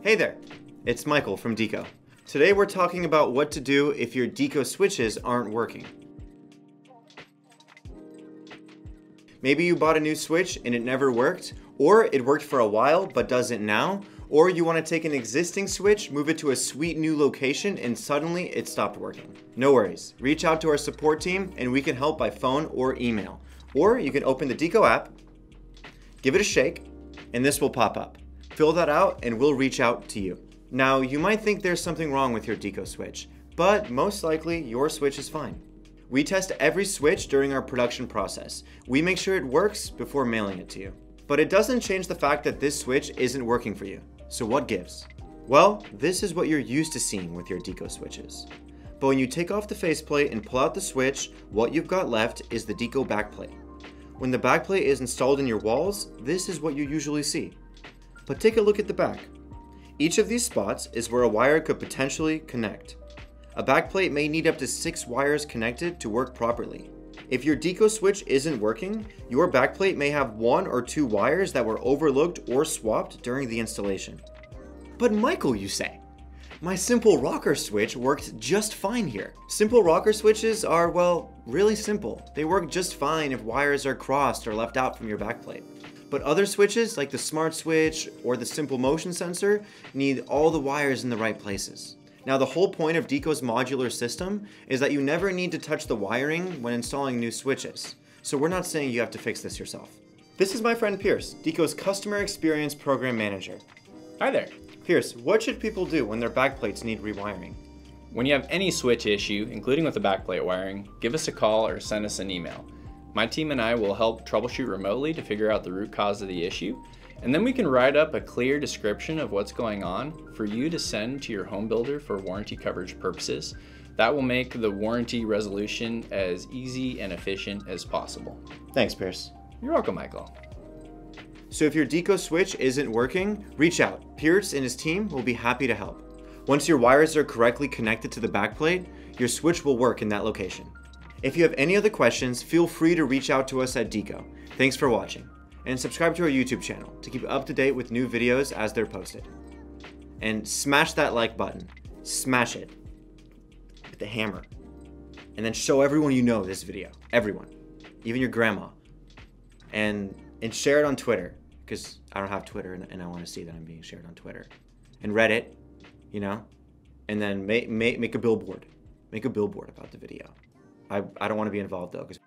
Hey there, it's Michael from Deako. Today we're talking about what to do if your Deako switches aren't working. Maybe you bought a new switch and it never worked, or it worked for a while but doesn't now, or you want to take an existing switch, move it to a sweet new location, and suddenly it stopped working. No worries, reach out to our support team and we can help by phone or email. Or you can open the Deako app, give it a shake, and this will pop up. Fill that out and we'll reach out to you. Now, you might think there's something wrong with your Deako switch, but most likely your switch is fine. We test every switch during our production process. We make sure it works before mailing it to you. But it doesn't change the fact that this switch isn't working for you. So what gives? Well, this is what you're used to seeing with your Deako switches. But when you take off the faceplate and pull out the switch, what you've got left is the Deako backplate. When the backplate is installed in your walls, this is what you usually see. But take a look at the back. Each of these spots is where a wire could potentially connect. A backplate may need up to 6 wires connected to work properly. If your Deako switch isn't working, your backplate may have 1 or 2 wires that were overlooked or swapped during the installation. But Michael, you say? My simple rocker switch worked just fine here. Simple rocker switches are, well, really simple. They work just fine if wires are crossed or left out from your backplate. But other switches, like the smart switch or the simple motion sensor, need all the wires in the right places. Now, the whole point of Deako's modular system is that you never need to touch the wiring when installing new switches. So we're not saying you have to fix this yourself. This is my friend Pierce, Deako's Customer Experience Program Manager. Hi there. Pierce, what should people do when their backplates need rewiring? When you have any switch issue, including with the backplate wiring, give us a call or send us an email. My team and I will help troubleshoot remotely to figure out the root cause of the issue, and then we can write up a clear description of what's going on for you to send to your home builder for warranty coverage purposes. That will make the warranty resolution as easy and efficient as possible. Thanks, Pierce. You're welcome, Michael. So if your Deako switch isn't working, reach out. Pierce and his team will be happy to help. Once your wires are correctly connected to the backplate, your switch will work in that location. If you have any other questions, feel free to reach out to us at Deako. Thanks for watching. And subscribe to our YouTube channel to keep up to date with new videos as they're posted. And smash that like button. Smash it with the hammer. And then show everyone you know this video. Everyone. Even your grandma. And share it on Twitter. Because I don't have Twitter and I want to see that I'm being shared on Twitter. And Reddit, you know? And then make a billboard. Make a billboard about the video. I don't want to be involved though, because